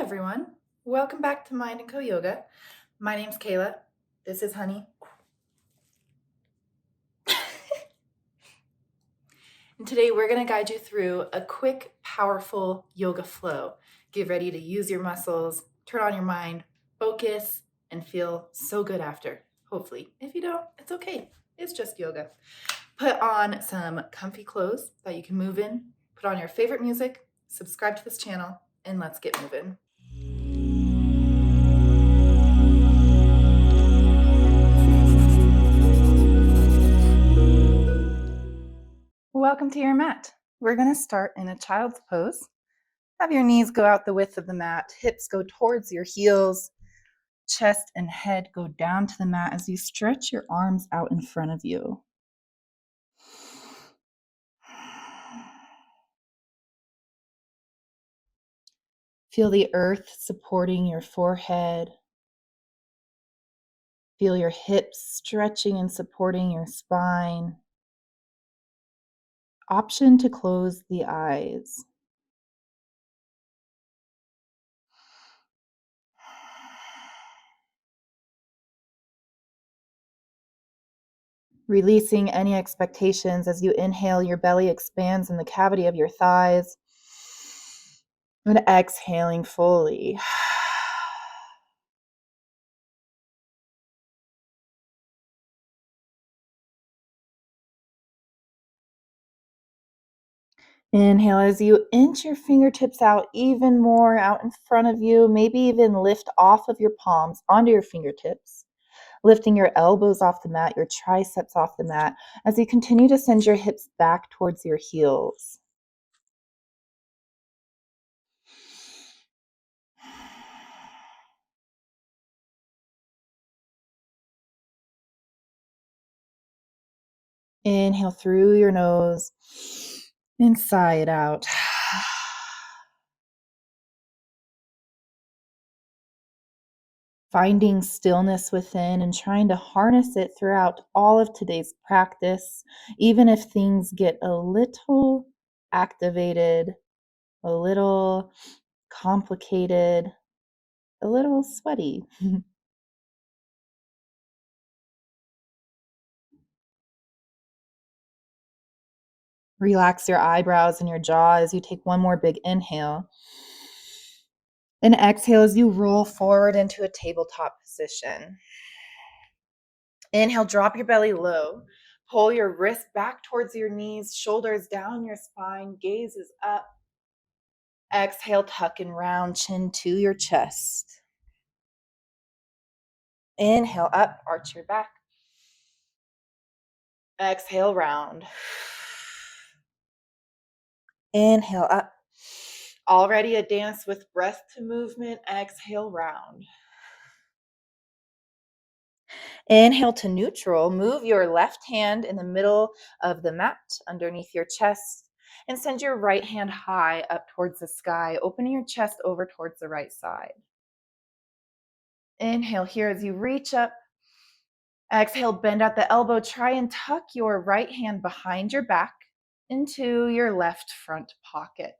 everyone. Welcome back to Mind and Co Yoga. My name's Kayla. This is Honey. And today we're going to guide you through a quick, powerful yoga flow. Get ready to use your muscles, turn on your mind, focus, and feel so good after. Hopefully. If you don't, it's okay. It's just yoga. Put on some comfy clothes that you can move in, put on your favorite music, subscribe to this channel, and let's get moving. Welcome to your mat. We're going to start in a child's pose. Have your knees go out the width of the mat, hips go towards your heels, chest and head go down to the mat as you stretch your arms out in front of you. Feel the earth supporting your forehead. Feel your hips stretching and supporting your spine. Option to close the eyes. Releasing any expectations as you inhale, your belly expands in the cavity of your thighs. And exhaling fully. Inhale as you inch your fingertips out even more out in front of you, maybe even lift off of your palms onto your fingertips, lifting your elbows off the mat, your triceps off the mat, as you continue to send your hips back towards your heels. Inhale through your nose and sigh it out. Finding stillness within and trying to harness it throughout all of today's practice, even if things get a little activated, a little complicated, a little sweaty. Relax your eyebrows and your jaw as you take one more big inhale. And exhale as you roll forward into a tabletop position. Inhale, drop your belly low. Pull your wrist back towards your knees, shoulders down your spine, gaze is up. Exhale, tuck and round, chin to your chest. Inhale, up, arch your back. Exhale, round. Inhale, up. Already a dance with breath to movement. Exhale, round. Inhale to neutral. Move your left hand in the middle of the mat underneath your chest and send your right hand high up towards the sky, opening your chest over towards the right side. Inhale here as you reach up. Exhale, bend at the elbow. Try and tuck your right hand behind your back into your left front pocket.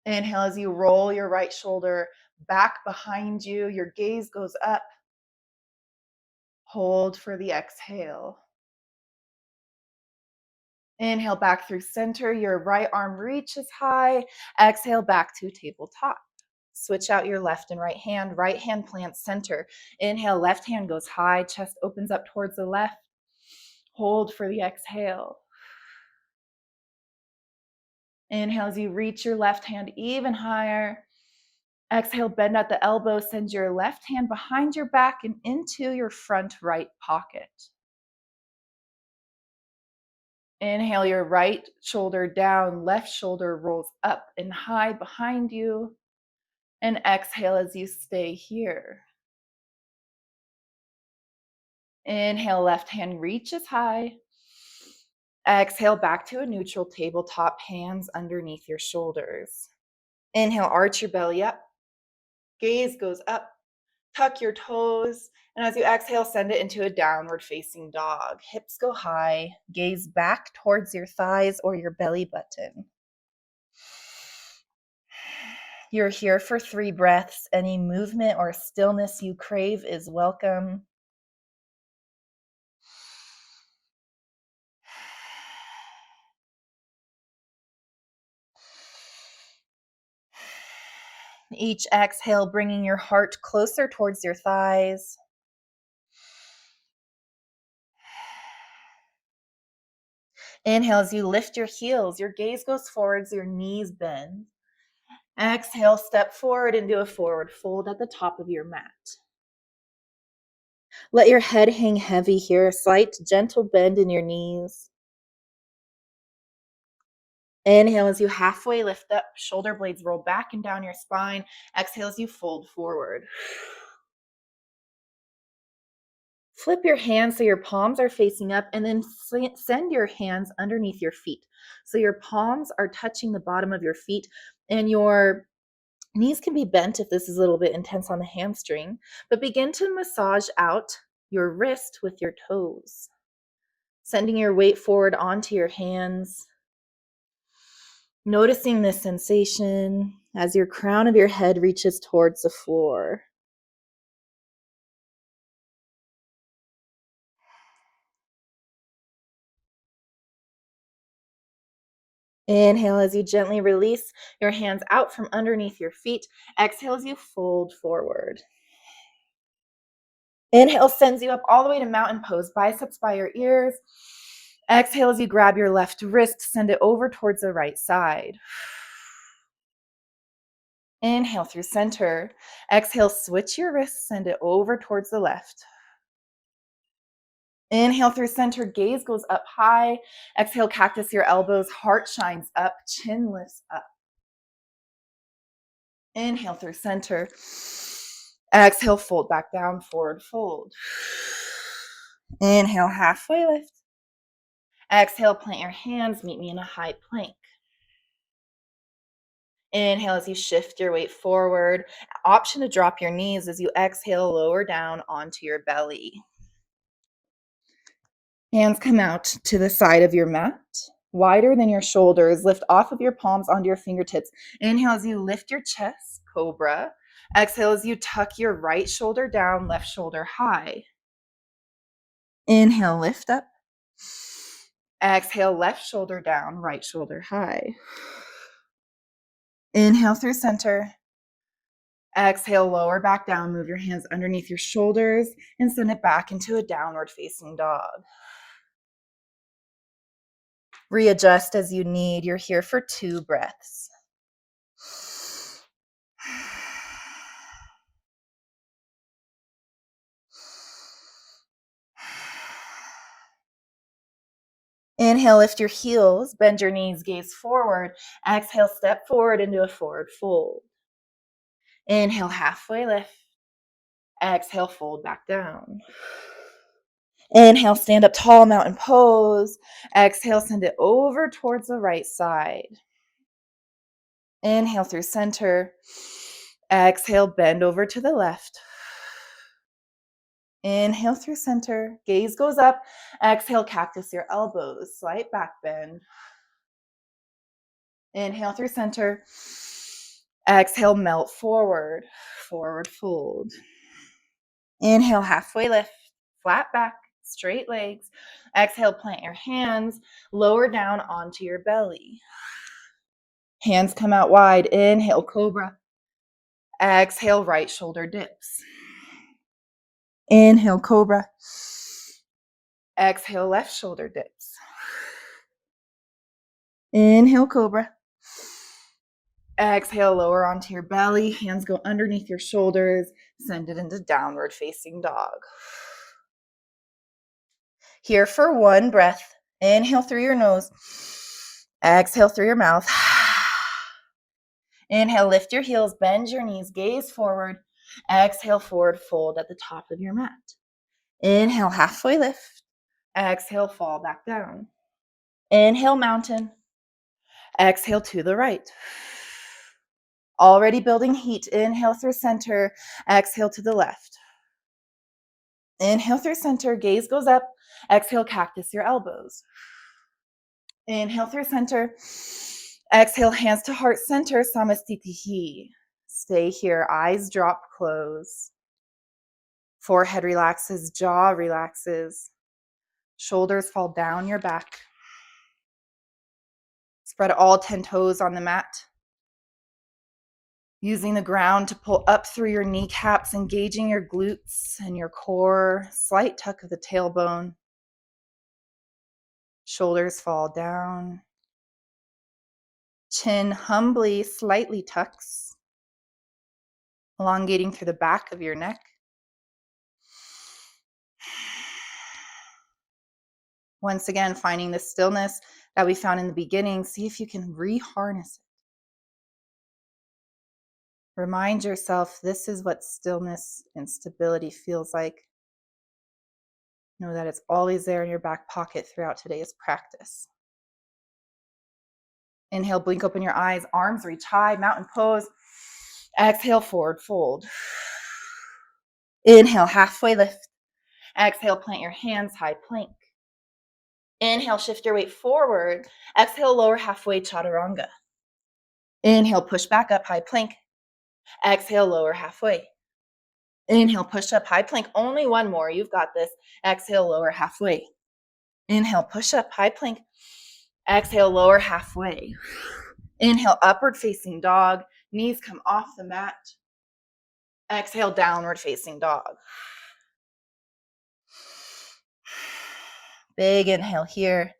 Inhale as you roll your right shoulder back behind you. Your gaze goes up. Hold for the exhale. Inhale back through center. Your right arm reaches high. Exhale back to tabletop. Switch out your left and right hand. Right hand plants center. Inhale, left hand goes high. Chest opens up towards the left. Hold for the exhale. Inhale as you reach your left hand even higher. Exhale, bend at the elbow. Send your left hand behind your back and into your front right pocket. Inhale your right shoulder down. Left shoulder rolls up and high behind you. And exhale as you stay here. Inhale, left hand reaches high. Exhale back to a neutral tabletop, hands underneath your shoulders. Inhale, arch your belly up. Gaze goes up. Tuck your toes. And as you exhale, send it into a downward facing dog. Hips go high. Gaze back towards your thighs or your belly button. You're here for 3 breaths. Any movement or stillness you crave is welcome. Each exhale, bringing your heart closer towards your thighs. Inhale as you lift your heels. Your gaze goes forwards, your knees bend. Exhale, step forward into a forward fold at the top of your mat. Let your head hang heavy here, a slight gentle bend in your knees. Inhale as you halfway lift up, shoulder blades roll back and down your spine. Exhale as you fold forward. Flip your hands so your palms are facing up, and then send your hands underneath your feet. So your palms are touching the bottom of your feet, and your knees can be bent if this is a little bit intense on the hamstring, but begin to massage out your wrist with your toes, sending your weight forward onto your hands. Noticing this sensation as your crown of your head reaches towards the floor. Inhale as you gently release your hands out from underneath your feet. Exhale as you fold forward. Inhale sends you up all the way to mountain pose, biceps by your ears. Exhale as you grab your left wrist, send it over towards the right side. Inhale through center. Exhale, switch your wrist, send it over towards the left. Inhale through center, gaze goes up high. Exhale, cactus your elbows, heart shines up, chin lifts up. Inhale through center. Exhale, fold back down, forward fold. Inhale, halfway lift. Exhale, plant your hands, meet me in a high plank. Inhale as you shift your weight forward. Option to drop your knees as you exhale, lower down onto your belly. Hands come out to the side of your mat, wider than your shoulders. Lift off of your palms onto your fingertips. Inhale as you lift your chest, cobra. Exhale as you tuck your right shoulder down, left shoulder high. Inhale, lift up. Exhale, left shoulder down, right shoulder high. Inhale through center. Exhale, lower back down. Move your hands underneath your shoulders and send it back into a downward facing dog. Readjust as you need. You're here for 2 breaths. Inhale, lift your heels, bend your knees, gaze forward. Exhale, step forward into a forward fold. Inhale, halfway lift. Exhale, fold back down. Inhale, stand up tall, mountain pose. Exhale, send it over towards the right side. Inhale through center. Exhale, bend over to the left. Inhale through center. Gaze goes up. Exhale, cactus your elbows. Slight back bend. Inhale through center. Exhale, melt forward. Forward fold. Inhale, halfway lift. Flat back, straight legs. Exhale, plant your hands. Lower down onto your belly. Hands come out wide. Inhale, cobra. Exhale, right shoulder dips. Inhale, cobra. Exhale, left shoulder dips. Inhale, cobra. Exhale, lower onto your belly. Hands go underneath your shoulders. Send it into downward facing dog. Here for 1 breath. Inhale through your nose. Exhale through your mouth. Inhale, lift your heels, bend your knees, gaze forward. Exhale, forward fold at the top of your mat. Inhale, halfway lift. Exhale, fall back down. Inhale, mountain. Exhale to the right. Already building heat. Inhale through center. Exhale to the left. Inhale through center. Gaze goes up. Exhale, cactus your elbows. Inhale through center. Exhale, hands to heart center. Samastitihi. Stay here. Eyes drop, close. Forehead relaxes, jaw relaxes. Shoulders fall down your back. Spread all 10 toes on the mat. Using the ground to pull up through your kneecaps, engaging your glutes and your core. Slight tuck of the tailbone. Shoulders fall down. Chin humbly, slightly tucks, elongating through the back of your neck. Once again, finding the stillness that we found in the beginning. See if you can reharness it. Remind yourself this is what stillness and stability feels like. Know that it's always there in your back pocket throughout today's practice. Inhale, blink open your eyes, arms reach high, mountain pose. Exhale, forward fold. Inhale, halfway lift. Exhale, plant your hands, high plank. Inhale, shift your weight forward. Exhale, lower halfway, chaturanga. Inhale, push back up, high plank. Exhale, lower halfway. Inhale, push up, high plank. Only one more. You've got this. Exhale, lower halfway. Inhale, push up, high plank. Exhale, lower halfway. Inhale, upward facing dog. Knees come off the mat. Exhale, downward facing dog. Big inhale here.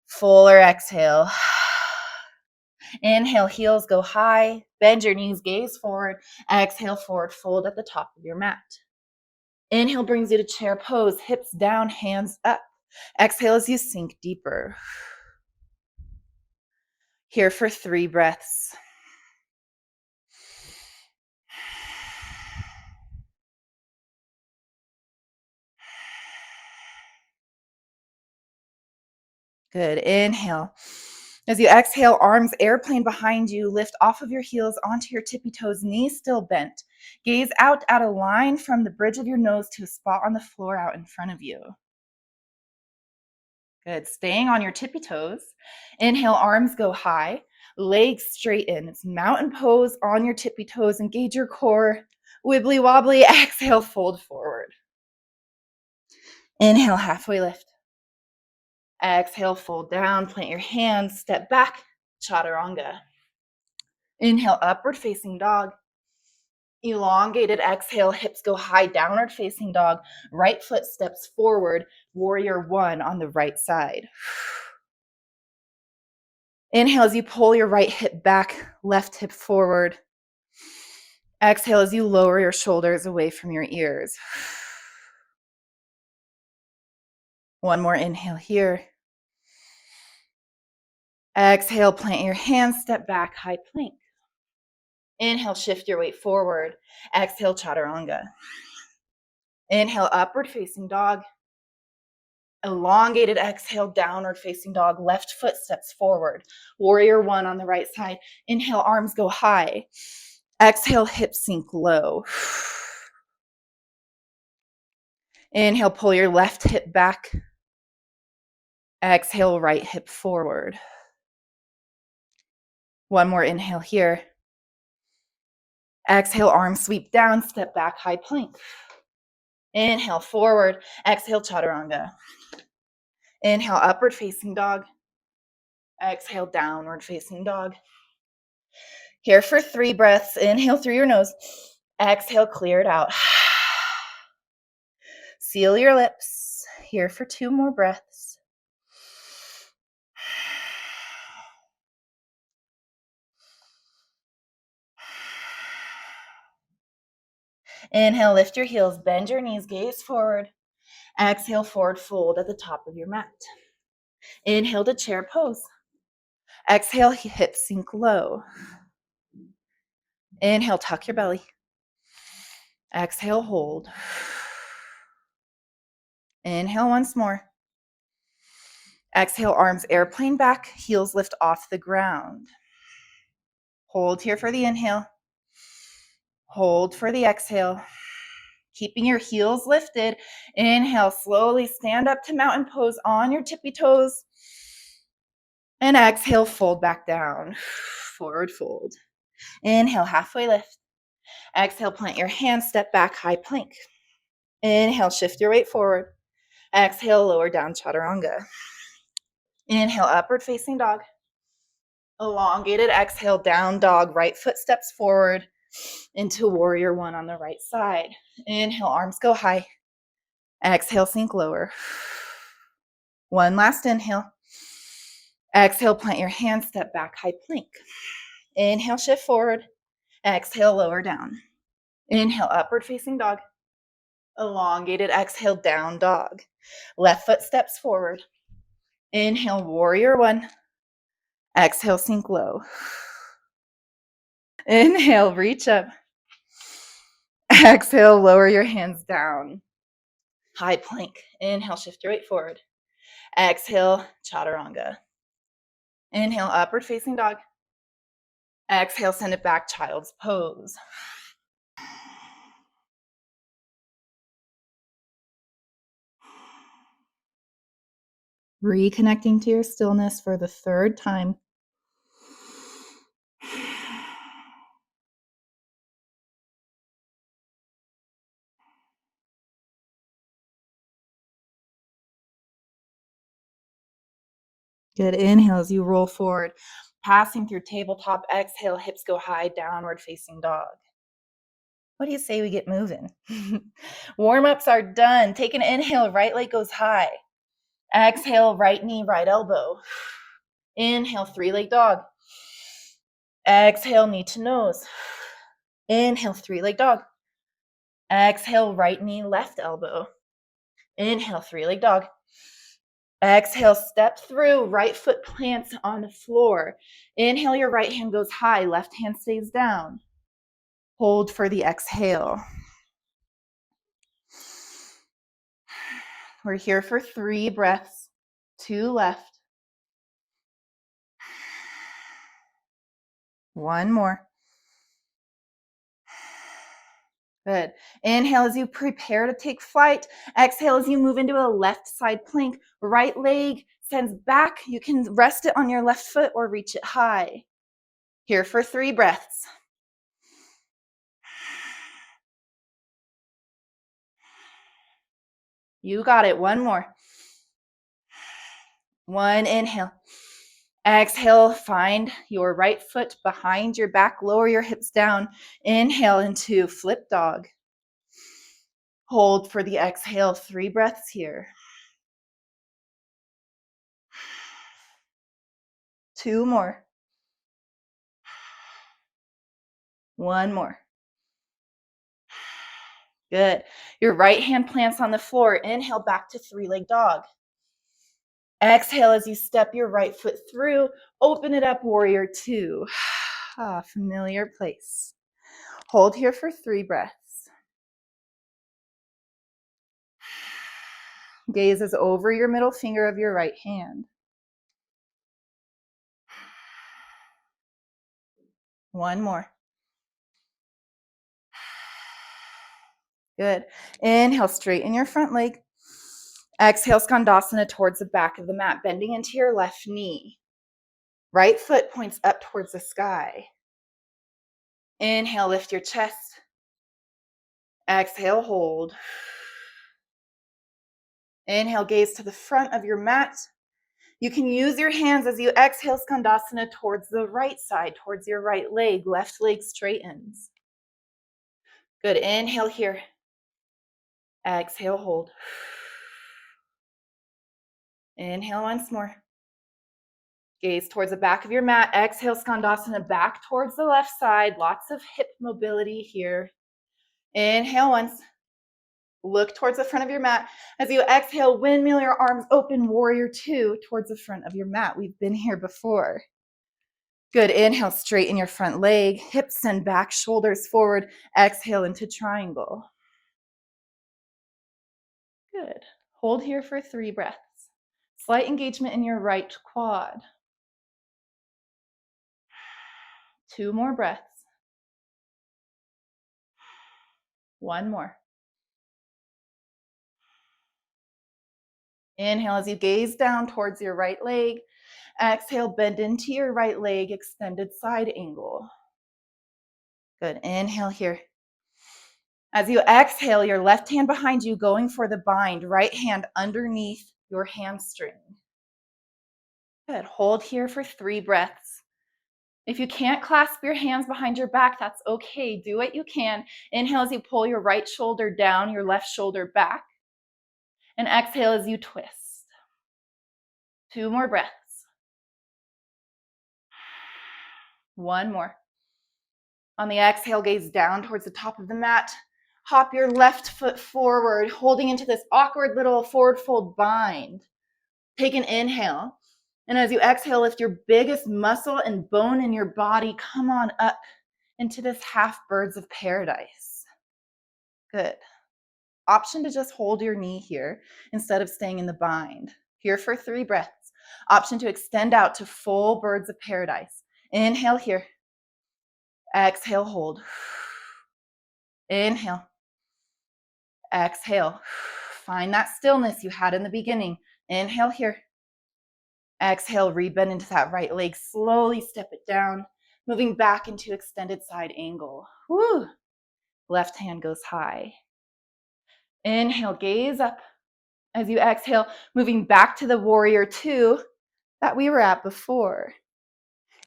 Fuller exhale. Inhale, heels go high. Bend your knees, gaze forward. Exhale, forward fold at the top of your mat. Inhale brings you to chair pose, hips down, hands up. Exhale as you sink deeper. Here for 3 breaths. Good. Inhale. As you exhale, arms airplane behind you, lift off of your heels onto your tippy toes, knees still bent. Gaze out at a line from the bridge of your nose to a spot on the floor out in front of you. Good. Staying on your tippy toes. Inhale, arms go high, legs straighten. It's mountain pose on your tippy toes. Engage your core. Wibbly wobbly. Exhale, fold forward. Inhale, halfway lift. Exhale, fold down, plant your hands, step back, chaturanga. Inhale, upward facing dog. Elongated exhale, hips go high, downward facing dog. Right foot steps forward, warrior 1 on the right side. Inhale as you pull your right hip back, left hip forward. Exhale as you lower your shoulders away from your ears. One more inhale here. Exhale, plant your hands, step back, high plank. Inhale, shift your weight forward. Exhale, chaturanga. Inhale, upward facing dog. Elongated exhale, downward facing dog. Left foot steps forward. Warrior 1 on the right side. Inhale, arms go high. Exhale, hips sink low. Inhale, pull your left hip back. Exhale, right hip forward. One more inhale here. Exhale, arms sweep down, step back, high plank. Inhale, forward. Exhale, chaturanga. Inhale, upward facing dog. Exhale, downward facing dog. Here for 3 breaths. Inhale through your nose. Exhale, clear it out. Seal your lips. Here for 2 more breaths. Inhale, lift your heels, bend your knees, gaze forward. Exhale, forward fold at the top of your mat. Inhale to chair pose. Exhale, hips sink low. Inhale, tuck your belly. Exhale, hold. Inhale once more. Exhale, arms airplane back, heels lift off the ground. Hold here for the inhale. Hold for the exhale. Keeping your heels lifted. Inhale, slowly stand up to mountain pose on your tippy toes. And exhale, fold back down. Forward fold. Inhale, halfway lift. Exhale, plant your hands, step back, high plank. Inhale, shift your weight forward. Exhale, lower down, chaturanga. Inhale, upward facing dog. Elongated exhale, down dog, right foot steps forward into warrior one on the right side. Inhale, arms go high. Exhale, sink lower. One last inhale. Exhale, plant your hands, step back, high plank. Inhale, shift forward. Exhale, lower down. Inhale, upward facing dog. Elongated exhale, down dog. Left foot steps forward. Inhale, warrior one. Exhale, sink low. Inhale, reach up. Exhale, lower your hands down. High plank. Inhale, shift your weight forward. Exhale, chaturanga. Inhale, upward facing dog. Exhale, send it back, child's pose. Reconnecting to your stillness for the third time. Good. Inhale as you roll forward, passing through tabletop. Exhale, hips go high, downward facing dog. What do you say we get moving? Warm-ups are done. Take an inhale, right leg goes high. Exhale, right knee, right elbow. Inhale, three-leg dog. Exhale, knee to nose. Inhale, three-leg dog. Exhale, right knee, left elbow. Inhale, three-leg dog. Exhale, step through, right foot plants on the floor. Inhale, your right hand goes high, left hand stays down. Hold for the exhale. We're here for 3 breaths, 2 left. 1 more. Good. Inhale as you prepare to take flight. Exhale as you move into a left side plank. Right leg sends back. You can rest it on your left foot or reach it high. Here for 3 breaths. You got it. 1 more. 1 inhale. Exhale, find your right foot behind your back. Lower your hips down. Inhale into flip dog. Hold for the exhale. 3 breaths here. 2 more. 1 more. Good. Your right hand plants on the floor. Inhale back to 3-leg dog. Exhale as you step your right foot through. Open it up, warrior 2. Familiar place. Hold here for 3 breaths. Gaze is over your middle finger of your right hand. 1 more. Good. Inhale, straighten your front leg. Exhale, Skandasana towards the back of the mat, bending into your left knee. Right foot points up towards the sky. Inhale, lift your chest. Exhale, hold. Inhale, gaze to the front of your mat. You can use your hands as you exhale, Skandasana towards the right side, towards your right leg. Left leg straightens. Good. Inhale here. Exhale, hold. Inhale once more. Gaze towards the back of your mat. Exhale, Skandasana back towards the left side. Lots of hip mobility here. Inhale once. Look towards the front of your mat. As you exhale, windmill your arms open, warrior 2 towards the front of your mat. We've been here before. Good. Inhale, straighten your front leg. Hips send back, shoulders forward. Exhale into triangle. Good. Hold here for 3 breaths. Slight engagement in your right quad. 2 more breaths. 1 more. Inhale as you gaze down towards your right leg. Exhale, bend into your right leg, extended side angle. Good. Inhale here. As you exhale, your left hand behind you going for the bind, right hand underneath your hamstring. Good. Hold here for 3 breaths. If you can't clasp your hands behind your back, that's okay. Do what you can. Inhale as you pull your right shoulder down, your left shoulder back. And exhale as you twist. 2 more breaths. 1 more. On the exhale, gaze down towards the top of the mat. Hop your left foot forward, holding into this awkward little forward fold bind. Take an inhale. And as you exhale, lift your biggest muscle and bone in your body. Come on up into this half birds of paradise. Good. Option to just hold your knee here instead of staying in the bind. Here for 3 breaths. Option to extend out to full birds of paradise. Inhale here. Exhale, hold. Inhale. Exhale. Find that stillness you had in the beginning. Inhale here. Exhale, rebend into that right leg. Slowly step it down, moving back into extended side angle. Woo. Left hand goes high. Inhale, gaze up. As you exhale, moving back to the warrior 2 that we were at before.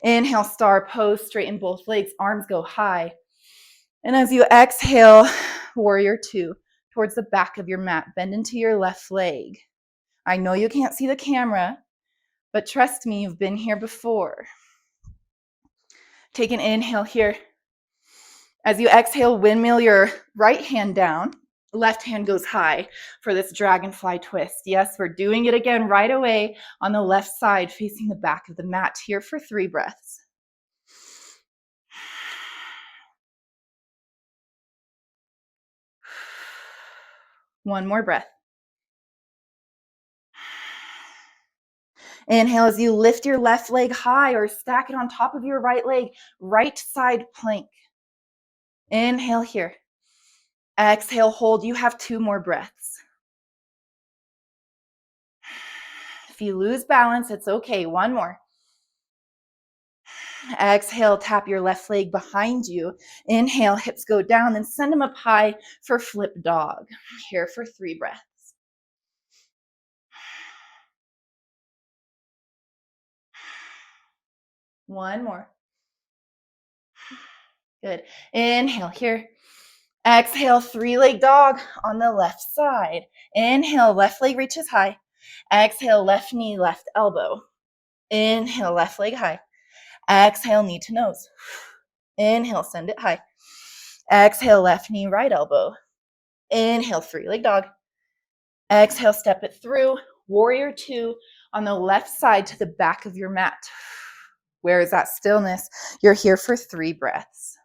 Inhale, star pose, straighten both legs, arms go high. And as you exhale, warrior 2, towards the back of your mat, bend into your left leg. I know you can't see the camera, but trust me, you've been here before. Take an inhale here. As you exhale, windmill your right hand down. Left hand goes high for this dragonfly twist. Yes, we're doing it again right away on the left side, facing the back of the mat. Here for 3 breaths. One more breath. Inhale as you lift your left leg high or stack it on top of your right leg, right side plank. Inhale here. Exhale, hold. You have 2 more breaths. If you lose balance, it's okay. 1 more. Exhale, tap your left leg behind you. Inhale, hips go down, then send them up high for flip dog. Here for 3 breaths. One more. Good. Inhale here. Exhale, 3-leg dog on the left side. Inhale, left leg reaches high. Exhale, left knee, left elbow. Inhale, left leg high. Exhale, knee to nose. Inhale, send it high. Exhale, left knee, right elbow. Inhale, 3-leg dog. Exhale, step it through. Warrior 2 on the left side to the back of your mat. Where is that stillness? You're here for 3 breaths.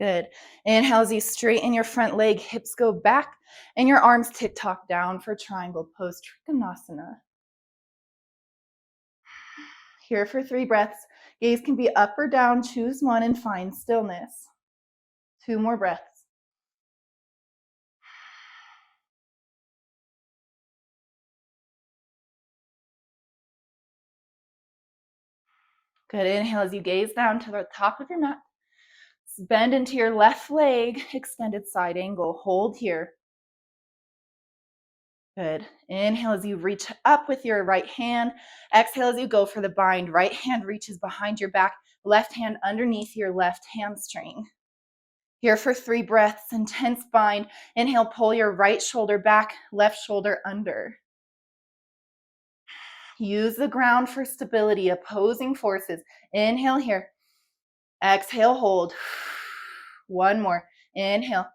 Good. Inhale as you straighten your front leg, hips go back, and your arms tick-tock down for triangle pose, Trikonasana. Here for 3 breaths. Gaze can be up or down. Choose one and find stillness. 2 more breaths. Good. Inhale as you gaze down to the top of your mat. Bend into your left leg, extended side angle. Hold here. Good. Inhale as you reach up with your right hand. Exhale as you go for the bind. Right hand reaches behind your back. Left hand underneath your left hamstring. Here for 3 breaths, intense bind. Inhale, pull your right shoulder back, left shoulder under. Use the ground for stability, opposing forces. Inhale here. Exhale, hold. 1 more. Inhale.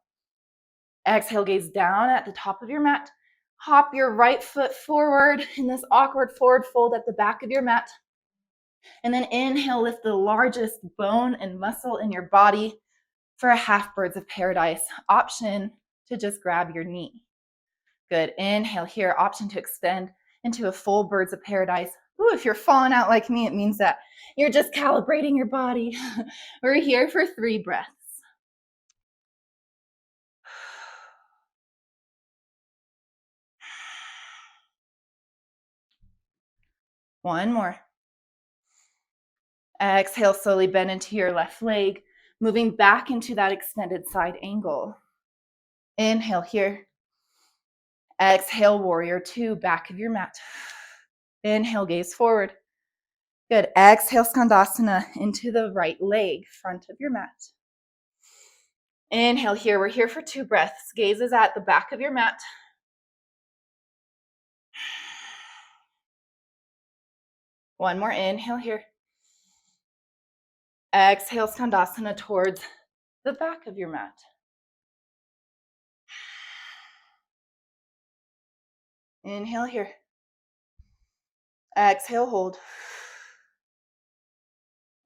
Exhale, gaze down at the top of your mat. Hop your right foot forward in this awkward forward fold at the back of your mat. And then inhale, lift the largest bone and muscle in your body for a half birds of paradise. Option to just grab your knee. Good. Inhale here. Option to extend into a full birds of paradise. Ooh, if you're falling out like me, it means that you're just calibrating your body. We're here for 3 breaths. One more. Exhale, slowly bend into your left leg, moving back into that extended side angle. Inhale here. Exhale, warrior two, back of your mat. Inhale, gaze forward. Good. Exhale, skandasana into the right leg, front of your mat. Inhale here. We're here for 2 breaths. Gaze is at the back of your mat. One more inhale here. Exhale, skandasana towards the back of your mat. Inhale here. Exhale, hold.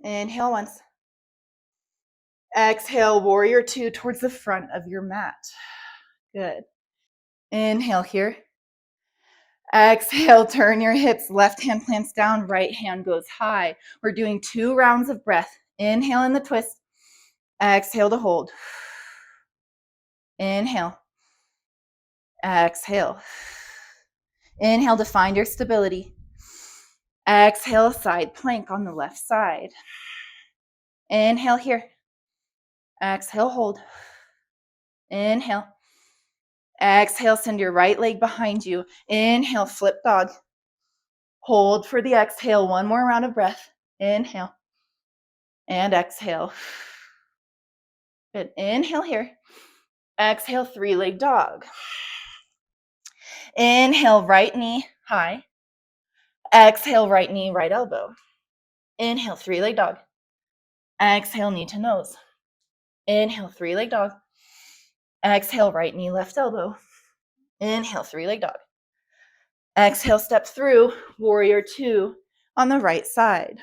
Inhale once. Exhale, warrior two towards the front of your mat. Good. Inhale here. Exhale, turn your hips. Left hand plants down, right hand goes high. We're doing 2 rounds of breath. Inhale in the twist. Exhale to hold. Inhale. Exhale. Inhale to find your stability. Exhale, side plank on the left side. Inhale here. Exhale, hold. Inhale. Exhale, send your right leg behind you. Inhale, flip dog. Hold for the exhale. One more round of breath. Inhale. And exhale. Good. Inhale here. Exhale, 3-leg dog. Inhale, right knee high. Exhale, right knee, right elbow. Inhale, 3-leg dog. Exhale, knee to nose. Inhale, 3-leg dog. Exhale, right knee, left elbow. Inhale, 3-leg dog. Exhale, step through, warrior two on the right side.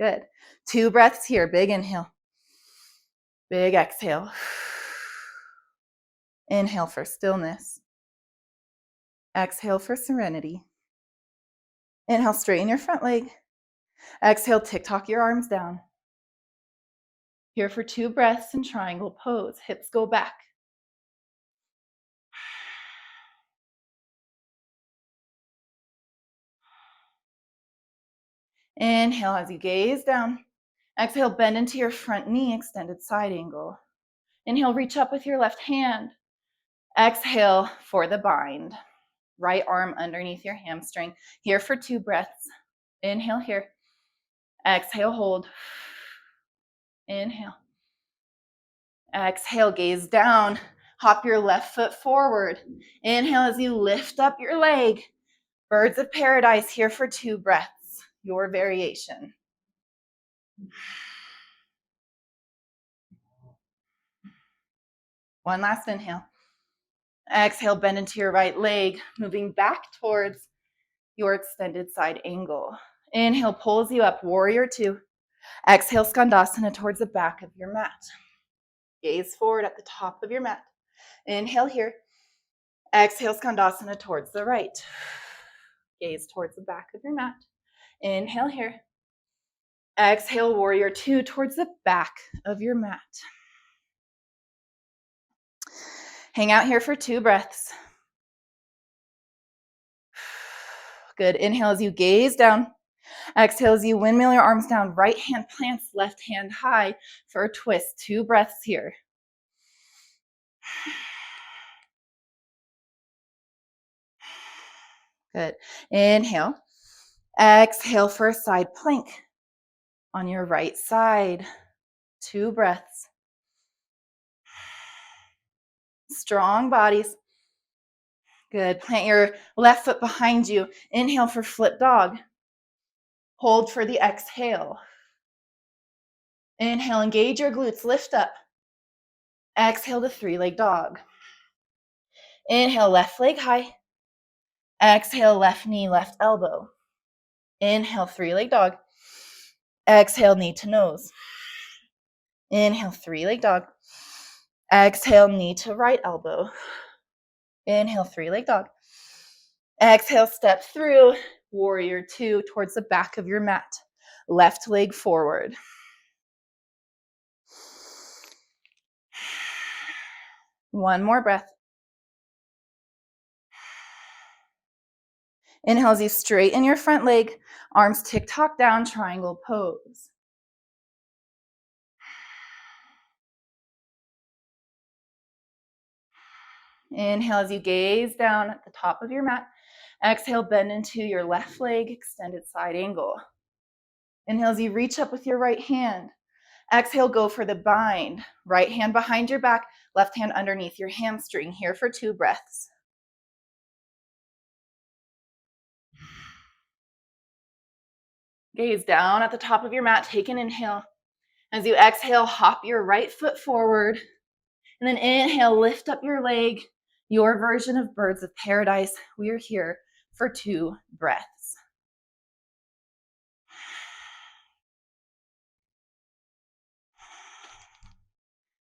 Good. 2 breaths here. Big inhale. Big exhale. Inhale for stillness. Exhale for serenity. Inhale, straighten your front leg. Exhale, tick-tock your arms down. Here for 2 breaths in triangle pose. Hips go back. Inhale as you gaze down. Exhale, bend into your front knee, extended side angle. Inhale, reach up with your left hand. Exhale for the bind. Right arm underneath your hamstring. Here for 2 breaths. Inhale here. Exhale, hold. Inhale. Exhale, gaze down. Hop your left foot forward. Inhale as you lift up your leg. Birds of paradise here for 2 breaths. Your variation. One last inhale. Exhale, bend into your right leg, moving back towards your extended side angle. Inhale, pulls you up, warrior two. Exhale, skandasana towards the back of your mat. Gaze forward at the top of your mat. Inhale here. Exhale, skandasana towards the right. Gaze towards the back of your mat. Inhale here. Exhale, warrior two towards the back of your mat. Hang out here for 2 breaths. Good. Inhale as you gaze down. Exhale as you windmill your arms down. Right hand plants, left hand high for a twist. 2 breaths here. Good. Inhale. Exhale for a side plank on your right side. 2 breaths. Strong bodies. Good. Plant your left foot behind you. Inhale for flip dog. Hold for the exhale. Inhale, engage your glutes. Lift up. Exhale to 3-leg dog. Inhale, left leg high. Exhale, left knee, left elbow. Inhale, 3-leg dog. Exhale, knee to nose. Inhale, 3-leg dog. Exhale, knee to right elbow. Inhale, 3-leg dog. Exhale, step through, warrior two towards the back of your mat. Left leg forward. One more breath. Inhale as you straighten your front leg, arms tick-tock down, triangle pose. Inhale as you gaze down at the top of your mat. Exhale, bend into your left leg, extended side angle. Inhale as you reach up with your right hand. Exhale, go for the bind. Right hand behind your back, left hand underneath your hamstring. Here for 2 breaths. Gaze down at the top of your mat, take an inhale. As you exhale, hop your right foot forward. And then inhale, lift up your leg, your version of birds of paradise. We are here for 2 breaths.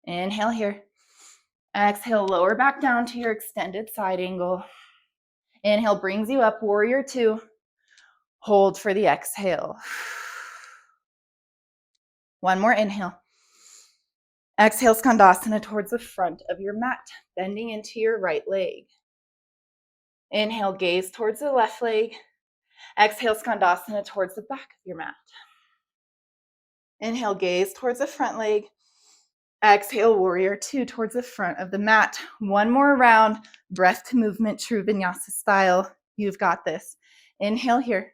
Inhale here. Exhale, lower back down to your extended side angle. Inhale brings you up, warrior 2. Hold for the exhale. One more inhale. Exhale, Skandasana towards the front of your mat, bending into your right leg. Inhale, gaze towards the left leg. Exhale, Skandasana towards the back of your mat. Inhale, gaze towards the front leg. Exhale, warrior 2 towards the front of the mat. One more round, breath to movement, true vinyasa style. You've got this. Inhale here.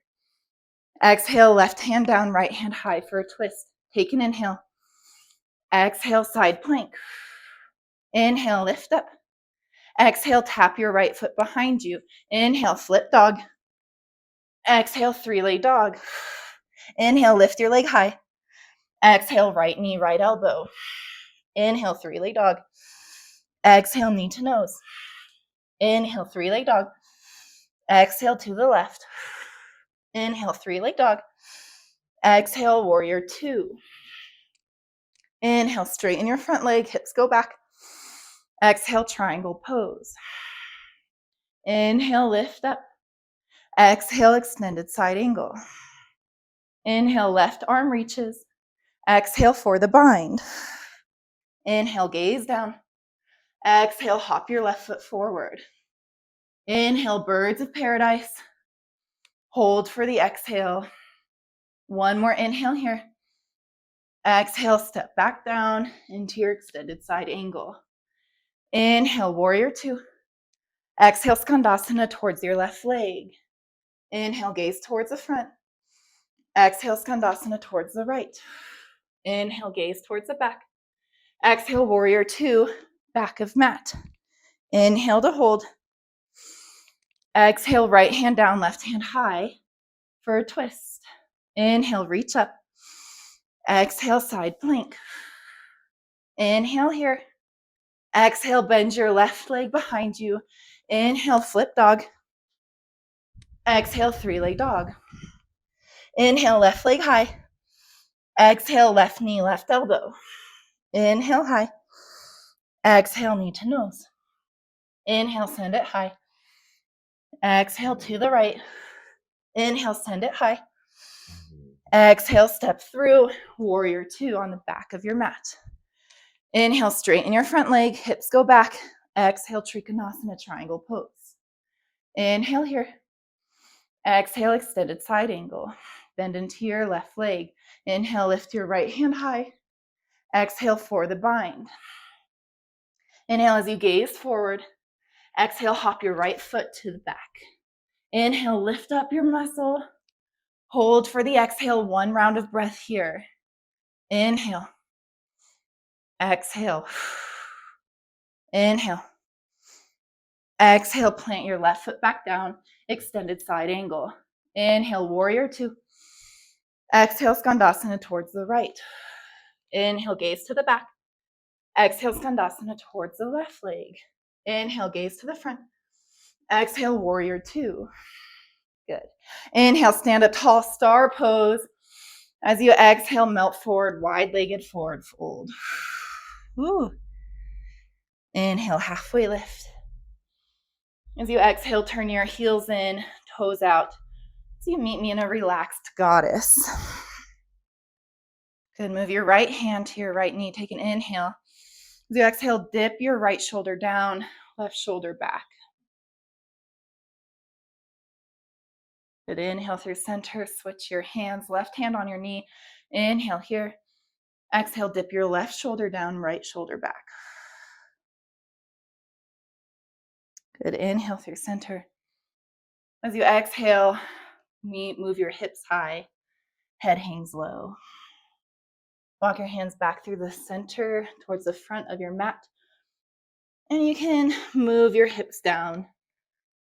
Exhale, left hand down, right hand high for a twist. Take an inhale. Exhale, side plank. Inhale, lift up. Exhale, tap your right foot behind you. Inhale, flip dog. Exhale, 3-leg dog. Inhale, lift your leg high. Exhale, right knee, right elbow. Inhale, 3-leg dog. Exhale, knee to nose. Inhale, 3-leg dog. Exhale to the left. Inhale, 3-leg dog. Exhale, warrior 2. Inhale, straighten your front leg, hips go back. Exhale, triangle pose. Inhale, lift up. Exhale, extended side angle. Inhale, left arm reaches. Exhale for the bind. Inhale, gaze down. Exhale, hop your left foot forward. Inhale, birds of paradise. Hold for the exhale. One more inhale here. Exhale, step back down into your extended side angle. Inhale, warrior 2. Exhale, Skandasana towards your left leg. Inhale, gaze towards the front. Exhale, Skandasana towards the right. Inhale, gaze towards the back. Exhale, warrior 2, back of mat. Inhale to hold. Exhale, right hand down, left hand high for a twist. Inhale, reach up. Exhale, side plank. Inhale here. Exhale, bend your left leg behind you. Inhale, flip dog. Exhale, 3-leg dog. Inhale, left leg high. Exhale, left knee, left elbow. Inhale, high. Exhale, knee to nose. Inhale, send it high. Exhale to the right. Inhale, send it high. Exhale, step through, warrior 2 on the back of your mat. Inhale, straighten your front leg, hips go back. Exhale, Trikonasana, triangle pose. Inhale here. Exhale, extended side angle. Bend into your left leg. Inhale, lift your right hand high. Exhale for the bind. Inhale as you gaze forward. Exhale, hop your right foot to the back. Inhale, lift up your muscle. Hold for the exhale, one round of breath here. Inhale. Exhale. Inhale. Exhale, plant your left foot back down, extended side angle. Inhale, warrior 2. Exhale, Skandasana towards the right. Inhale, gaze to the back. Exhale, Skandasana towards the left leg. Inhale, gaze to the front. Exhale, warrior 2. Good. Inhale, stand up tall, star pose. As you exhale, melt forward, wide-legged forward fold. Ooh. Inhale, halfway lift. As you exhale, turn your heels in, toes out. So you meet me in a relaxed goddess. Good. Move your right hand to your right knee. Take an inhale. As you exhale, dip your right shoulder down, left shoulder back. Good. Inhale through center. Switch your hands. Left hand on your knee. Inhale here. Exhale, dip your left shoulder down, right shoulder back. Good. Inhale through center. As you exhale, move your hips high. Head hangs low. Walk your hands back through the center towards the front of your mat. And you can move your hips down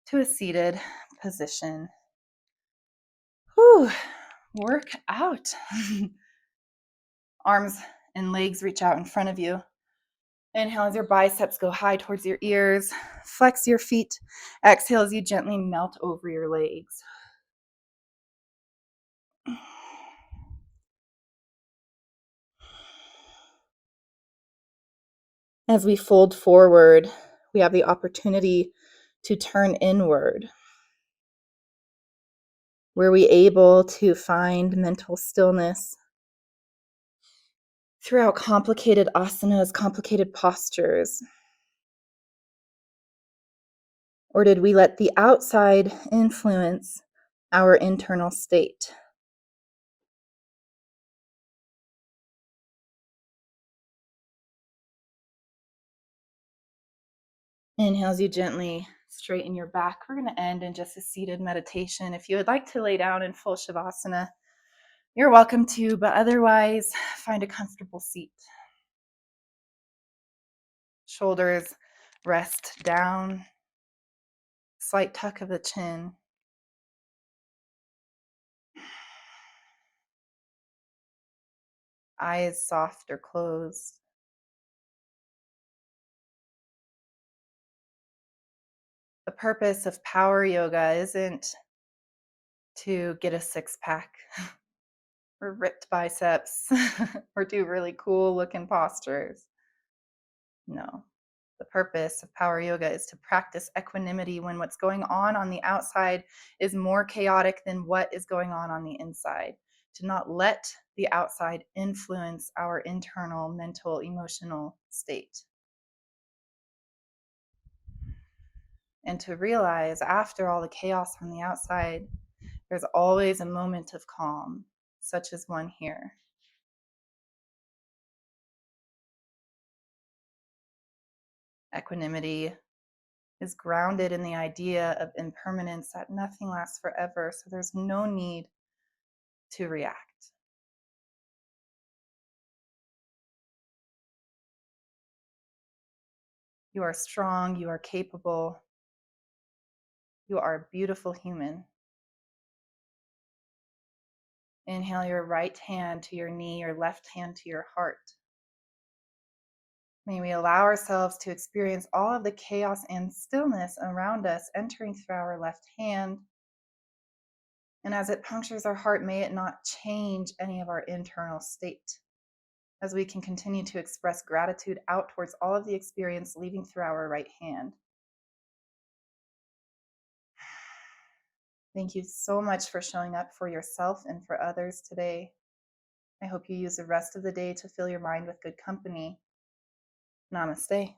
to a seated position. Whew, work out. Arms and legs reach out in front of you. Inhale as your biceps go high towards your ears. Flex your feet. Exhale as you gently melt over your legs. As we fold forward, we have the opportunity to turn inward. Were we able to find mental stillness throughout complicated asanas, complicated postures? Or did we let the outside influence our internal state? Inhale as you gently straighten your back. We're going to end in just a seated meditation. If you would like to lay down in full Shavasana, you're welcome to, but otherwise, find a comfortable seat. Shoulders rest down, slight tuck of the chin. Eyes soft or closed. The purpose of power yoga isn't to get a six-pack or ripped biceps or do really cool looking postures. No. The purpose of power yoga is to practice equanimity when what's going on the outside is more chaotic than what is going on the inside. To not let the outside influence our internal mental, emotional state. And to realize after all the chaos on the outside, there's always a moment of calm, such as one here. Equanimity is grounded in the idea of impermanence, that nothing lasts forever, so there's no need to react. You are strong, you are capable, you are a beautiful human. Inhale your right hand to your knee, your left hand to your heart. May we allow ourselves to experience all of the chaos and stillness around us entering through our left hand. And as it punctures our heart, may it not change any of our internal state, as we can continue to express gratitude out towards all of the experience leaving through our right hand. Thank you so much for showing up for yourself and for others today. I hope you use the rest of the day to fill your mind with good company. Namaste.